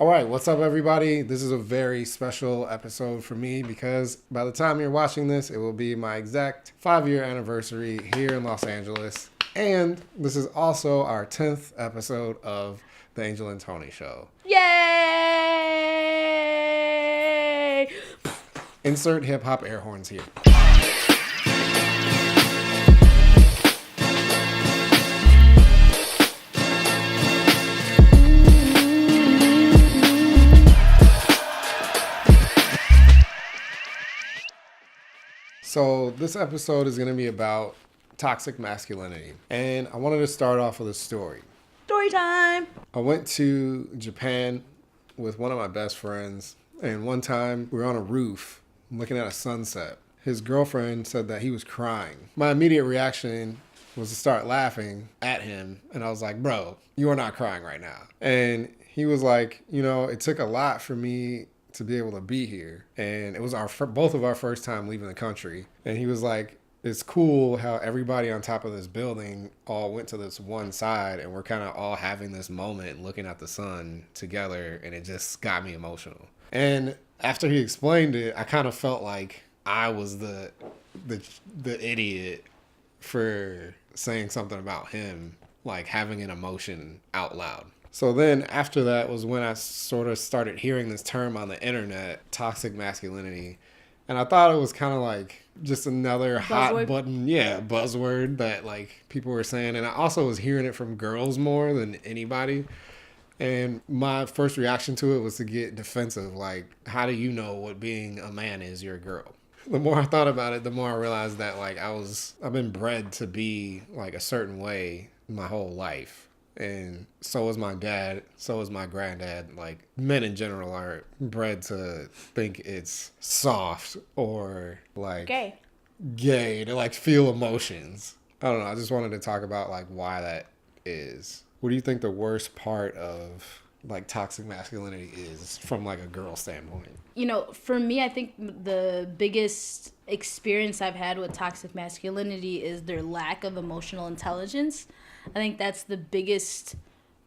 All right, what's up, everybody? This is a very special episode for me because by the time you're watching this, it will be my exact 5-year anniversary here in Los Angeles. And this is also our 10th episode of The Angel and Tony Show. Yay! Insert hip hop air horns here. So this episode is going to be about toxic masculinity. And I wanted to start off with a story. Story time! I went to Japan with one of my best friends. And one time we were on a roof looking at a sunset. His girlfriend said that he was crying. My immediate reaction was to start laughing at him. And I was like, bro, you are not crying right now. And he was like, it took a lot for me to be able to be here. And it was both of our first time leaving the country. And he was like, it's cool how everybody on top of this building all went to this one side and we're kind of all having this moment looking at the sun together, and it just got me emotional. And after he explained it, I kind of felt like I was the idiot for saying something about him, like having an emotion out loud. So then after that was when I sort of started hearing this term on the internet, toxic masculinity. And I thought it was kind of like just another hot button, buzzword that like people were saying. And I also was hearing it from girls more than anybody. And my first reaction to it was to get defensive. Like, how do you know what being a man is? You're a girl. The more I thought about it, the more I realized that like I've been bred to be like a certain way my whole life. And so is my dad, so is my granddad. Like, men in general are bred to think it's soft or like gay to like feel emotions. I don't know. I just wanted to talk about like why that is. What do you think the worst part of like toxic masculinity is from like a girl standpoint? For me, I think the biggest experience I've had with toxic masculinity is their lack of emotional intelligence. I think that's the biggest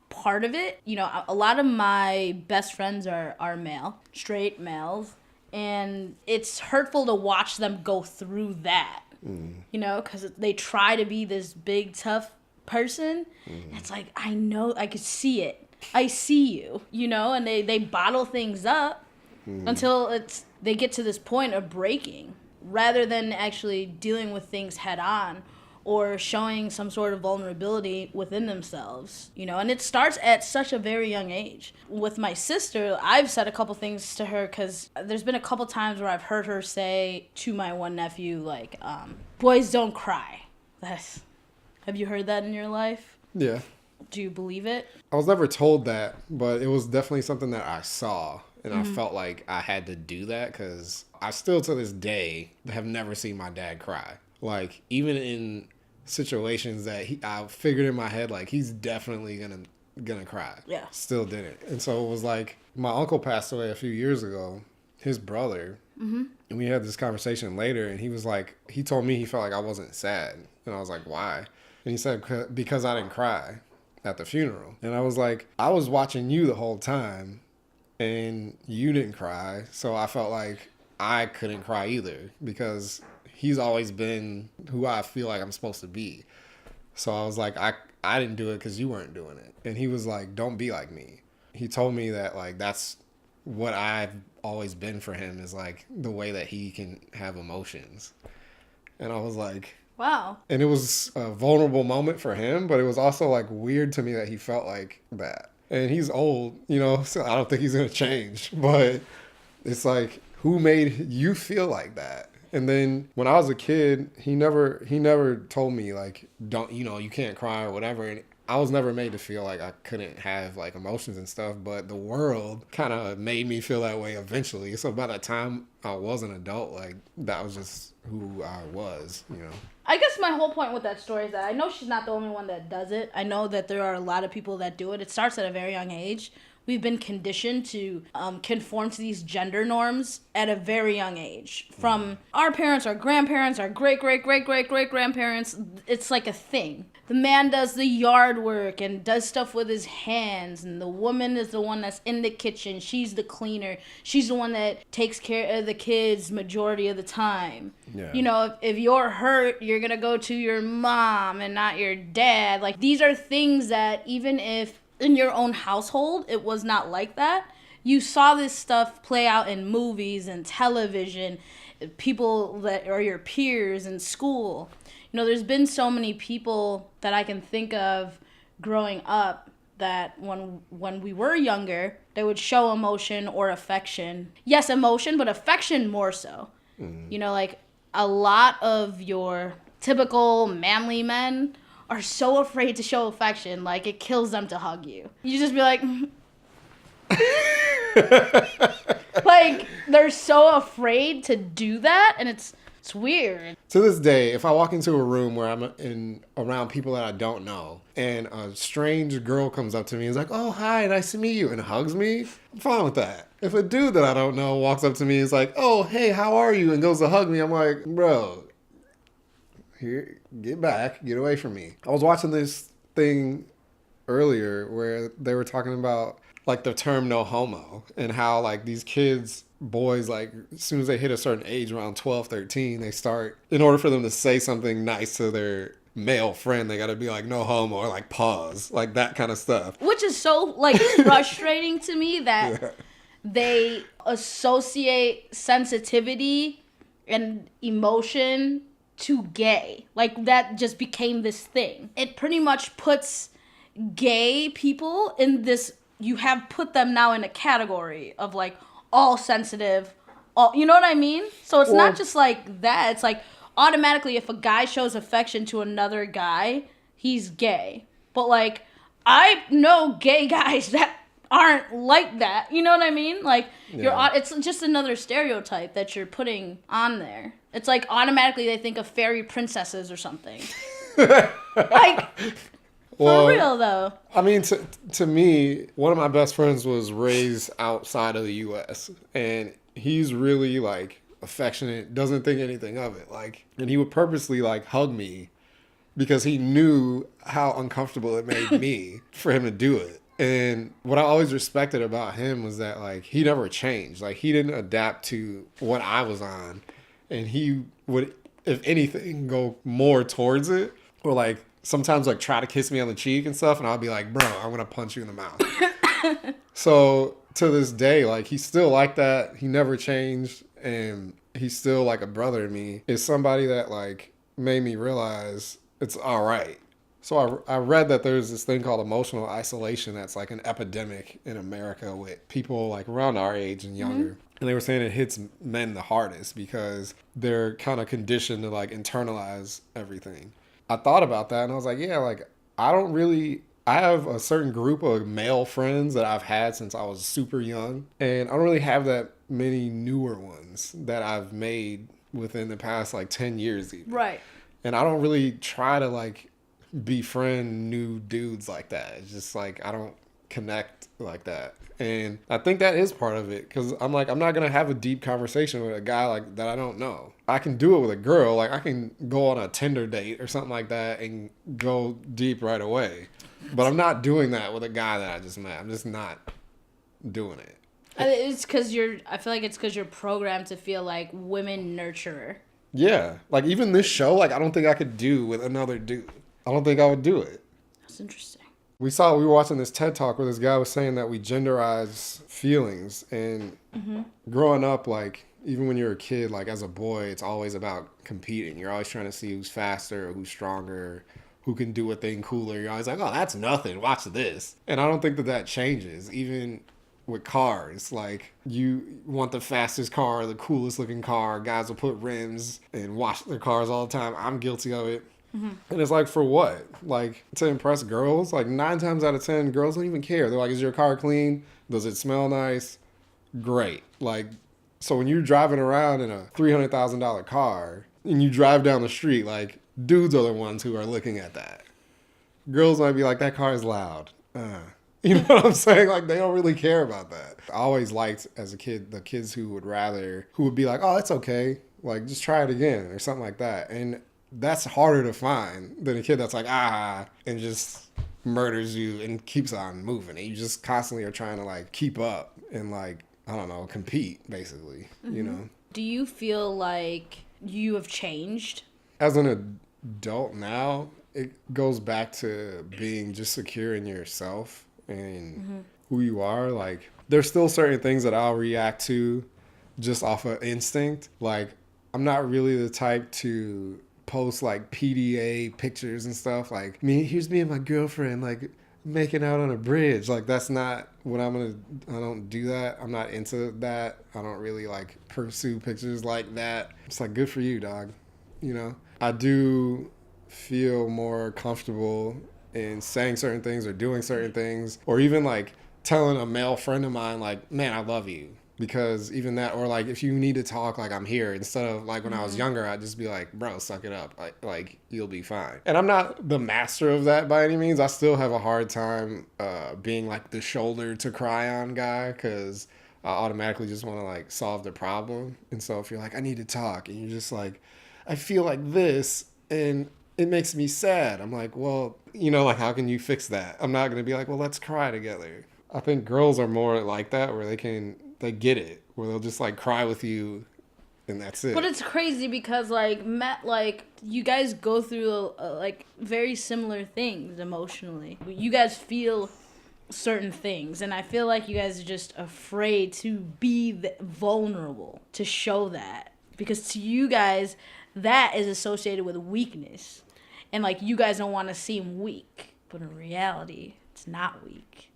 part of it. A lot of my best friends are male, straight males, and it's hurtful to watch them go through that, because they try to be this big, tough person. It's like, I know, I could see it. I see you, and they bottle things up until they get to this point of breaking rather than actually dealing with things head on or showing some sort of vulnerability within themselves, and it starts at such a very young age. With my sister, I've said a couple things to her because there's been a couple times where I've heard her say to my one nephew, like, boys don't cry. Have you heard that in your life? Yeah. Do you believe it? I was never told that, but it was definitely something that I saw. And I felt like I had to do that because I still to this day have never seen my dad cry. Like, even in situations that I figured in my head, like, he's definitely gonna cry. Yeah. Still didn't. And so it was like, my uncle passed away a few years ago, his brother. And we had this conversation later, and he was like, he told me he felt like I wasn't sad. And I was like, why? And he said, because I didn't cry at the funeral. And I was like, I was watching you the whole time and you didn't cry. So I felt like I couldn't cry either because he's always been who I feel like I'm supposed to be. So I was like, I didn't do it because you weren't doing it. And he was like, don't be like me. He told me that like that's what I've always been for him, is like the way that he can have emotions. And I was like, wow. And it was a vulnerable moment for him, but it was also like weird to me that he felt like that. And he's old, so I don't think he's going to change. But it's like, who made you feel like that? And then when I was a kid, he never told me like, don't, you can't cry or whatever. And I was never made to feel like I couldn't have like emotions and stuff, but the world kind of made me feel that way eventually. So by the time I was an adult, like that was just who I was, I guess my whole point with that story is that I know she's not the only one that does it. I know that there are a lot of people that do it. It starts at a very young age we've been conditioned to conform to these gender norms at a very young age. From our parents, our grandparents, our great great great great great grandparents, it's like a thing. The man does the yard work and does stuff with his hands, and the woman is the one that's in the kitchen. She's the cleaner. She's the one that takes care of the kids majority of the time. Yeah. You know, if you're hurt, you're gonna go to your mom and not your dad. Like, these are things that even if in your own household it was not like that, you saw this stuff play out in movies and television, people that are your peers in school. You know, there's been so many people that I can think of growing up that when we were younger, they would show emotion or affection. Yes, emotion, but affection more so. You know, like, a lot of your typical manly men are so afraid to show affection, like, it kills them to hug you. You just be like... like, they're so afraid to do that, and it's weird. To this day, if I walk into a room where I'm around people that I don't know, and a strange girl comes up to me and is like, "Oh, hi, nice to meet you," and hugs me, I'm fine with that. If a dude that I don't know walks up to me and is like, "Oh, hey, how are you?" and goes to hug me, I'm like, bro, here, get back, get away from me. I was watching this thing earlier where they were talking about, like, the term no homo, and how, like, these kids, boys, like, as soon as they hit a certain age, around 12, 13, they start, in order for them to say something nice to their male friend, they gotta be like, no homo, or like, pause, like, that kind of stuff. Which is so, like, frustrating to me that they associate sensitivity and emotion to gay. Like, that just became this thing. It pretty much puts gay people in this, you have put them now in a category of, like, all sensitive, all, you know what I mean? So it's not just like that. It's like, automatically, if a guy shows affection to another guy, he's gay. But, like, I know gay guys that aren't like that. You know what I mean? Like, it's just another stereotype that you're putting on there. It's like, automatically they think of fairy princesses or something. Like... Well, for real, though. I mean, to me, one of my best friends was raised outside of the U.S. and he's really, like, affectionate, doesn't think anything of it. Like, and he would purposely, like, hug me because he knew how uncomfortable it made me for him to do it. And what I always respected about him was that, like, he never changed. Like, he didn't adapt to what I was on. And he would, if anything, go more towards it, or, like, sometimes, like, try to kiss me on the cheek and stuff, and I'll be like, bro, I'm gonna punch you in the mouth. So to this day, like, he's still like that. He never changed, and he's still like a brother to me. It's somebody that, like, made me realize it's all right. So I read that there's this thing called emotional isolation that's, like, an epidemic in America with people, like, around our age and younger. Mm-hmm. And they were saying it hits men the hardest because they're kind of conditioned to, like, internalize everything. I thought about that and I was like, yeah, like, I have a certain group of male friends that I've had since I was super young. And I don't really have that many newer ones that I've made within the past, like, 10 years even. Right. And I don't really try to, like, befriend new dudes like that. It's just, like, I don't connect like that. And I think that is part of it because I'm like, I'm not going to have a deep conversation with a guy like that I don't know. I can do it with a girl. Like, I can go on a Tinder date or something like that and go deep right away. But I'm not doing that with a guy that I just met. I'm just not doing it. It's because I feel like it's because you're programmed to feel like women nurturer. Yeah. Like, even this show, like, I don't think I could do with another dude. I don't think I would do it. That's interesting. We were watching this TED Talk where this guy was saying that we genderize feelings. And growing up, like, even when you're a kid, like, as a boy, it's always about competing. You're always trying to see who's faster, or who's stronger, who can do a thing cooler. You're always like, oh, that's nothing. Watch this. And I don't think that changes. Even with cars, like, you want the fastest car, the coolest looking car. Guys will put rims and wash their cars all the time. I'm guilty of it. And it's like, for what? Like, to impress girls? Like, 9 times out of 10, girls don't even care. They're like, is your car clean? Does it smell nice? Great. Like, so when you're driving around in a $300,000 car and you drive down the street, like, dudes are the ones who are looking at that. Girls might be like, that car is loud. You know what I'm saying? Like, they don't really care about that. I always liked, as a kid, the kids who would be like, oh, that's okay. Like, just try it again or something like that. And that's harder to find than a kid that's like, and just murders you and keeps on moving. And you just constantly are trying to, like, keep up and, like, I don't know, compete, basically, you know? Do you feel like you have changed? As an adult now, it goes back to being just secure in yourself and who you are. Like, there's still certain things that I'll react to just off of instinct. Like, I'm not really the type to post like PDA pictures and stuff. Like, here's me and my girlfriend, like, making out on a bridge. Like, that's not what I don't do that. I'm not into that. I don't really like pursue pictures like that. It's like, good for you, dog. You know, I do feel more comfortable in saying certain things or doing certain things, or even like telling a male friend of mine, like, man, I love you. Because even that, or like, if you need to talk, like, I'm here, instead of like when I was younger, I'd just be like, bro, suck it up, like you'll be fine. And I'm not the master of that by any means. I still have a hard time being like the shoulder to cry on guy, because I automatically just want to like solve the problem. And so if you're like, I need to talk, and you're just like, I feel like this and it makes me sad, I'm like, well, you know, like, how can you fix that? I'm not going to be like, well, let's cry together. I think girls are more like that, where they get it, where they'll just like cry with you and that's it. But it's crazy because like you guys go through like very similar things emotionally. You guys feel certain things, and I feel like you guys are just afraid to be vulnerable, to show that, because to you guys that is associated with weakness, and like you guys don't want to seem weak, but in reality it's not weak.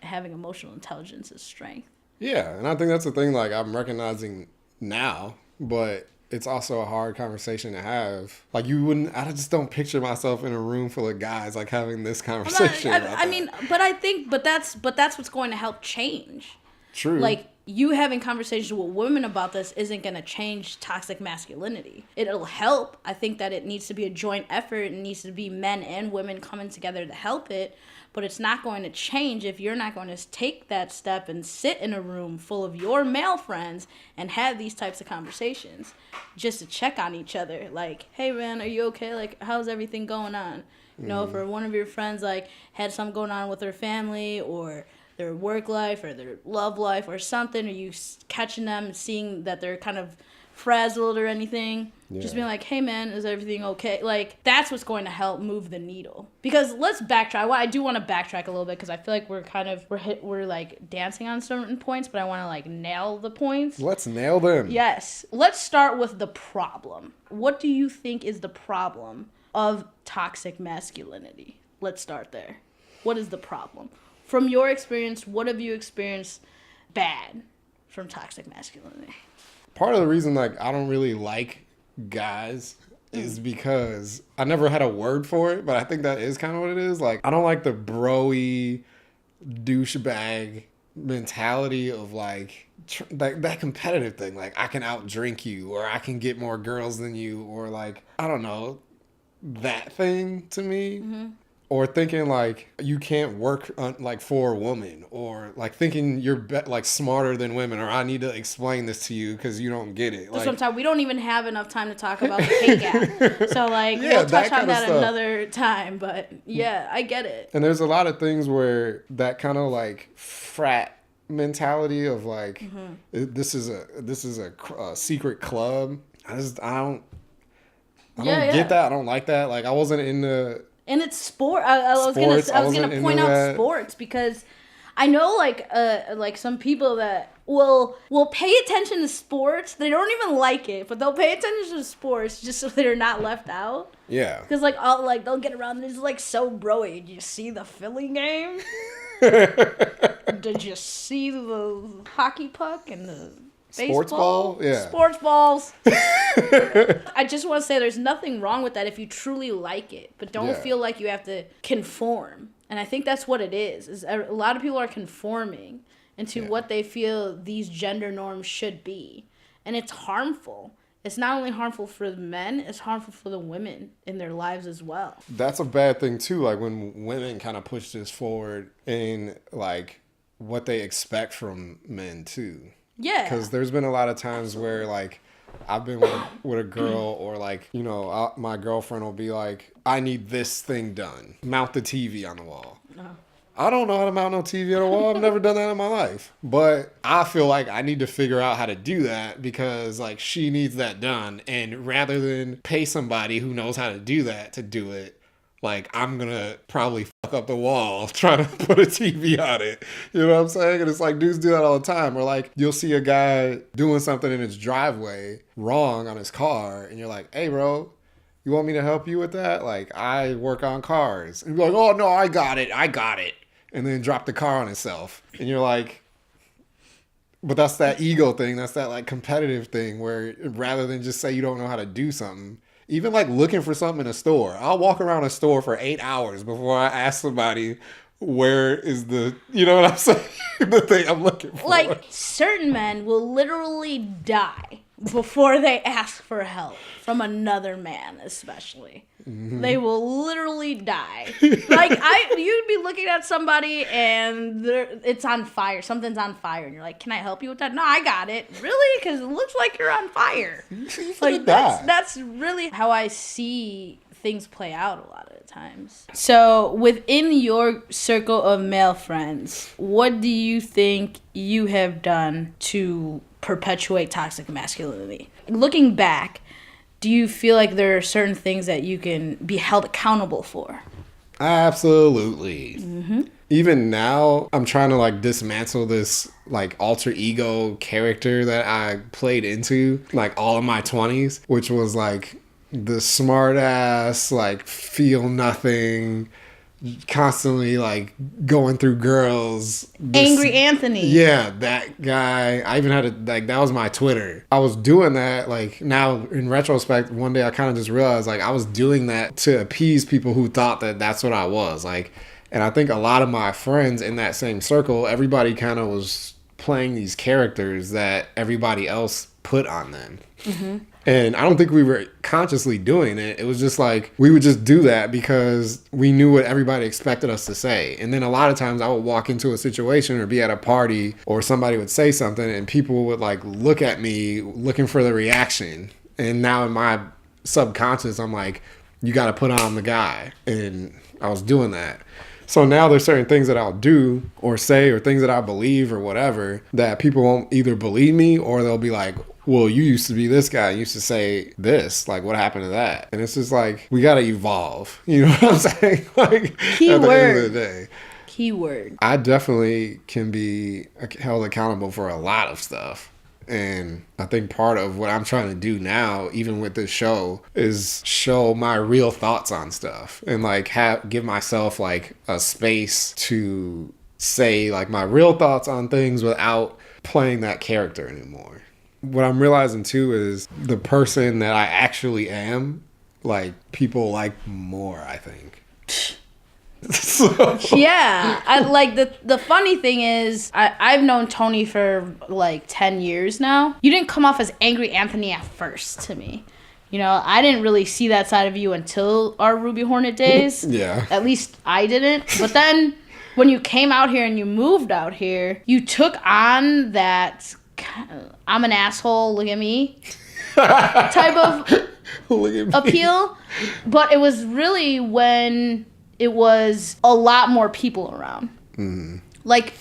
Having emotional intelligence is strength. Yeah, and I think that's the thing, like, I'm recognizing now, but it's also a hard conversation to have. Like, I just don't picture myself in a room full of guys, like, having this conversation. But that's what's going to help change. True. Like, you having conversations with women about this isn't going to change toxic masculinity. It'll help. I think that it needs to be a joint effort. It needs to be men and women coming together to help it. But it's not going to change if you're not going to take that step and sit in a room full of your male friends and have these types of conversations just to check on each other. Like, hey, man, are you okay? Like, how's everything going on? You know, if one of your friends, like, had something going on with their family or their work life or their love life or something, or you catching them and seeing that they're kind of frazzled or anything, just being like, hey man, is everything okay? Like, that's what's going to help move the needle. Because let's backtrack. I do want to backtrack a little bit, because I feel like we're like dancing on certain points, but I want to like nail the points. Let's nail them. Yes. Let's start with the problem. What do you think is the problem of toxic masculinity? Let's start there. What is the problem? From your experience, what have you experienced bad from toxic masculinity? Part of the reason, like, I don't really like guys is because I never had a word for it, but I think that is kind of what it is. Like, I don't like the bro-y douchebag mentality of like that competitive thing. Like, I can outdrink you, or I can get more girls than you, or like, I don't know, that thing to me. Mm-hmm. Or thinking like you can't work like for a woman, or like thinking you're like smarter than women, or I need to explain this to you because you don't get it. Like, sometimes we don't even have enough time to talk about the pay gap. So like, yeah, we'll touch on that another time. But yeah, I get it. And there's a lot of things where that kind of like frat mentality of like, this is a secret club. I don't get that. I don't like that. Like, I wasn't into. And it's sport. I was gonna point out sports, because I know like some people that will pay attention to sports. They don't even like it, but they'll pay attention to sports just so they're not left out. Yeah. Because they'll get around and it's like so broy. Did you see the Philly game? Did you see the hockey puck and the sports ball? Yeah. Sports balls. I just want to say there's nothing wrong with that if you truly like it, but don't feel like you have to conform. And I think that's what it is a lot of people are conforming into what they feel these gender norms should be. And it's harmful. it's not only harmful for the men, it's harmful for the women in their lives as well. That's a bad thing too. Like when women kind of push this forward in like what they expect from men too. Yeah. Because there's been a lot of times where like I've been with a girl or like, you know, my girlfriend will be like, I need this thing done. Mount the TV on the wall. I don't know how to mount no TV on the wall. I've never done that in my life. But I feel like I need to figure out how to do that because like she needs that done. And rather than pay somebody who knows how to do that to do it, like I'm going to probably fuck up the wall trying to put a TV on it. You know what I'm saying? And it's like dudes do that all the time. Or like you'll see a guy doing something in his driveway wrong on his car. And you're like, hey, bro, you want me to help you with that? Like I work on cars. And you're like, oh, no, I got it. And then drop the car on itself. And you're like, but that's that ego thing. That's that like competitive thing where rather than just say you don't know how to do something, even like looking for something in a store, I'll walk around a store for 8 hours before I ask somebody where is the, you know what I'm saying? The thing I'm looking for. Like certain men will literally die before they ask for help from another man, especially. Mm-hmm. They will literally die. Like you'd be looking at somebody and it's on fire. Something's on fire, and you're like, "Can I help you with that?" No, I got it. Really? Because it looks like you're on fire. Like that's really how I see things play out a lot of the times. So within your circle of male friends, what do you think you have done to perpetuate toxic masculinity? Looking back, do you feel like there are certain things that you can be held accountable for? Absolutely. Mm-hmm. Even now, I'm trying to like dismantle this like alter ego character that I played into like all of my 20s, which was like the smart ass, like feel nothing, constantly like going through girls. Angry Anthony. Yeah, that guy. I even had that was my Twitter. I was doing that like now in retrospect, one day I kind of just realized like I was doing that to appease people who thought that that's what I was like. And I think a lot of my friends in that same circle, everybody kind of was playing these characters that everybody else put on them. Mm-hmm. And I don't think we were consciously doing it. It was just like, we would just do that because we knew what everybody expected us to say. And then a lot of times I would walk into a situation or be at a party or somebody would say something and people would like look at me looking for the reaction. And now in my subconscious, I'm like, you got to put on the guy. And I was doing that. So now there's certain things that I'll do or say or things that I believe or whatever that people won't either believe me or they'll be like, well, you used to be this guy. You used to say this. Like, what happened to that? And it's just like, we got to evolve. You know what I'm saying? Like, Keyword. At the end of the day. Keyword. I definitely can be held accountable for a lot of stuff. And I think part of what I'm trying to do now, even with this show, is show my real thoughts on stuff. And, like, give myself, like, a space to say, like, my real thoughts on things without playing that character anymore. What I'm realizing too is the person that I actually am, like people like more, I think. So. Yeah, I like the funny thing is I've known Tony for like 10 years now. You didn't come off as Angry Anthony at first to me. You know, I didn't really see that side of you until our Ruby Hornet days. Yeah. At least I didn't. But then when you came out here and you moved out here, you took on that I'm an asshole, look at me type of appeal. But it was really when it was a lot more people around. Mm. Like,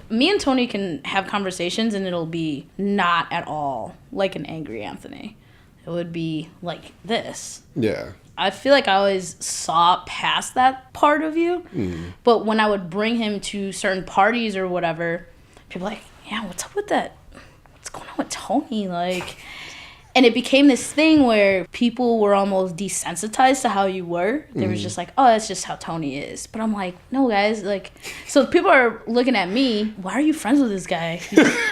me and Tony can have conversations and it'll be not at all like an Angry Anthony. It would be like this. Yeah. I feel like I always saw past that part of you. Mm. But when I would bring him to certain parties or whatever, people were like, yeah, what's up with that? What's going on with Tony? Like, and it became this thing where people were almost desensitized to how you were. They was just like, oh, that's just how Tony is. But I'm like, no, guys. Like, so people are looking at me. Why are you friends with this guy?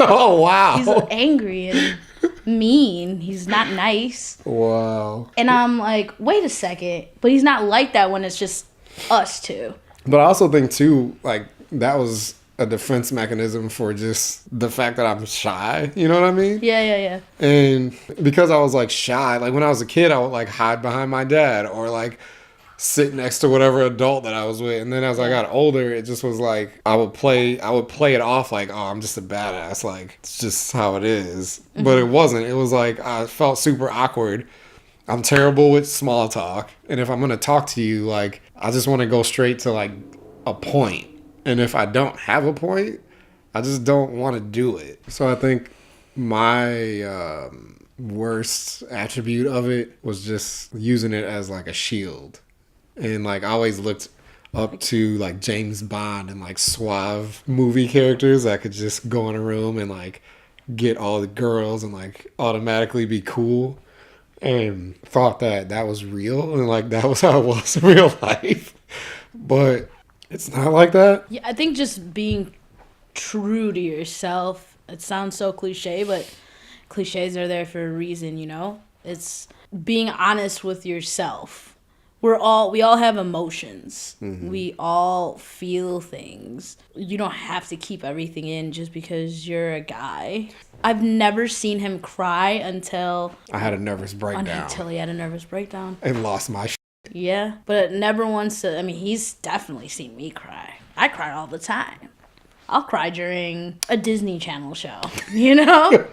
Oh, wow. He's angry and mean. He's not nice. Wow. And I'm like, wait a second. But he's not like that when it's just us two. But I also think, too, like, that was a defense mechanism for just the fact that I'm shy. You know what I mean? Yeah. And because I was like shy, like when I was a kid, I would like hide behind my dad or like sit next to whatever adult that I was with. And then as I got older, it just was like I would play it off like, oh, I'm just a badass. Like it's just how it is. Mm-hmm. But it wasn't. It was like I felt super awkward. I'm terrible with small talk. And if I'm going to talk to you, like I just want to go straight to like a point. And if I don't have a point, I just don't want to do it. So I think my worst attribute of it was just using it as like a shield. And like I always looked up to like James Bond and like suave movie characters that could just go in a room and like get all the girls and like automatically be cool, and thought that that was real and like that was how it was in real life. But it's not like that. Yeah, I think just being true to yourself, it sounds so cliche, but cliches are there for a reason, you know? It's being honest with yourself. We all have emotions. Mm-hmm. We all feel things. You don't have to keep everything in just because you're a guy. I've never seen him cry until I had a nervous breakdown. Until he had a nervous breakdown. And lost my shit. Yeah, but never once. I mean, he's definitely seen me cry. I cry all the time. I'll cry during a Disney Channel show, you know?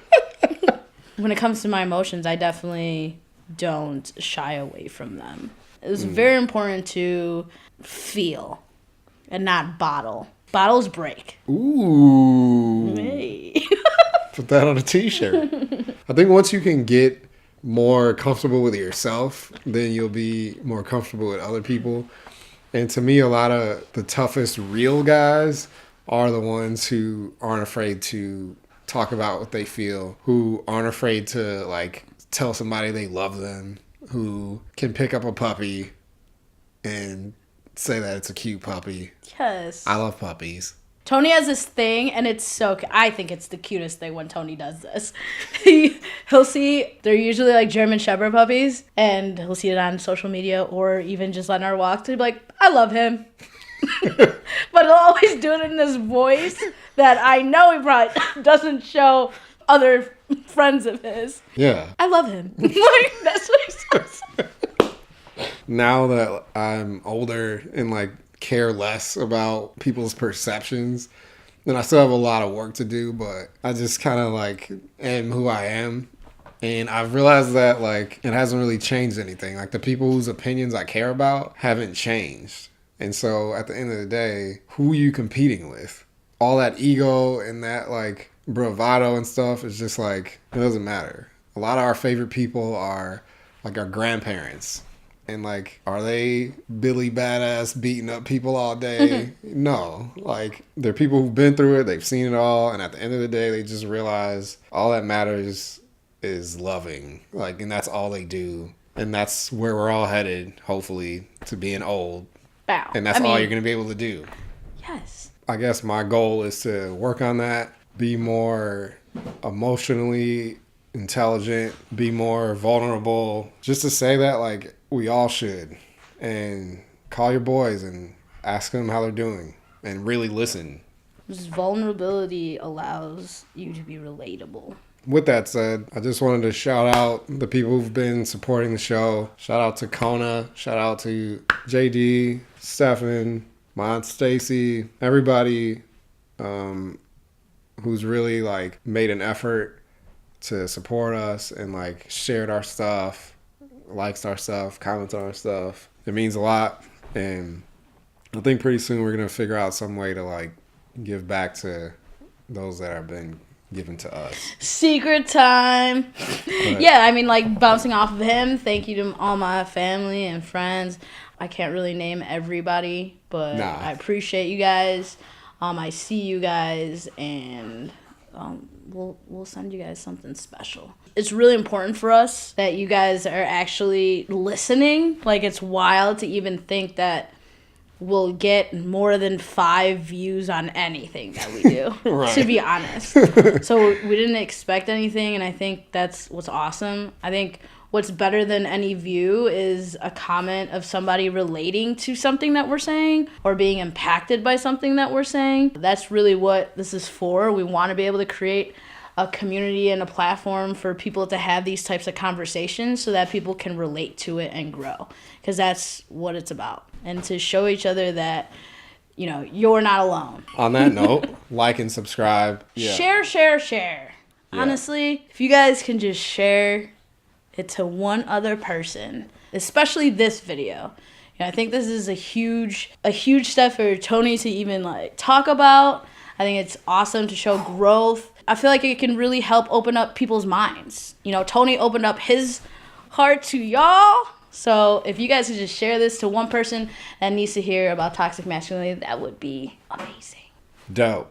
When it comes to my emotions, I definitely don't shy away from them. It's very important to feel and not bottle. Bottles break. Ooh. Hey. Put that on a t-shirt. I think once you can get more comfortable with yourself, then you'll be more comfortable with other people. And to me, a lot of the toughest real guys are the ones who aren't afraid to talk about what they feel, who aren't afraid to like tell somebody they love them, who can pick up a puppy and say that it's a cute puppy. Yes. I love puppies. Tony has this thing, and it's so... I think it's the cutest thing when Tony does this. He'll see... They're usually like German Shepherd puppies, and he'll see it on social media or even just on our walks. And he'll be like, I love him. But he'll always do it in this voice that I know he probably doesn't show other friends of his. Yeah. I love him. Like, that's what he says. Now that I'm older and like care less about people's perceptions, and I still have a lot of work to do, but I just kind of like am who I am. And I've realized that like it hasn't really changed anything. Like the people whose opinions I care about haven't changed. And so at the end of the day, who are you competing with? All that ego and that like bravado and stuff is just like, it doesn't matter. A lot of our favorite people are like our grandparents. And like, are they Billy Badass beating up people all day? No. Like, they're people who've been through it. They've seen it all. And at the end of the day, they just realize all that matters is loving. Like, and that's all they do. And that's where we're all headed, hopefully, to being old. Wow. And that's all you're going to be able to do. Yes. I guess my goal is to work on that, be more emotionally intelligent, be more vulnerable, just to say that like we all should, and call your boys and ask them how they're doing and really listen. Just vulnerability allows you to be relatable. With that said, I just wanted to shout out the people who've been supporting the show. Shout out to Kona, shout out to JD, Stefan, my Aunt Stacy, everybody who's really like made an effort to support us and like shared our stuff, likes our stuff, comments on our stuff. It means a lot. And I think pretty soon we're going to figure out some way to like give back to those that have been given to us. Secret time. Yeah, I mean, like bouncing off of him, thank you to all my family and friends. I can't really name everybody, but I appreciate you guys. I see you guys, and we'll send you guys something special. It's really important for us that you guys are actually listening. Like, it's wild to even think that we'll get more than 5 views on anything that we do, right. To be honest. So we didn't expect anything, and I think that's what's awesome. I think what's better than any view is a comment of somebody relating to something that we're saying or being impacted by something that we're saying. That's really what this is for. We want to be able to create a community and a platform for people to have these types of conversations so that people can relate to it and grow, because that's what it's about. And to show each other that, you know, you're not alone. On that note, like and subscribe. Yeah. Share. Yeah. Honestly, if you guys can just share it to one other person, especially this video. You know, I think this is a huge step for Tony to even like talk about. I think it's awesome to show growth. I feel like it can really help open up people's minds. You know, Tony opened up his heart to y'all. So if you guys could just share this to one person that needs to hear about toxic masculinity, that would be amazing. Dope.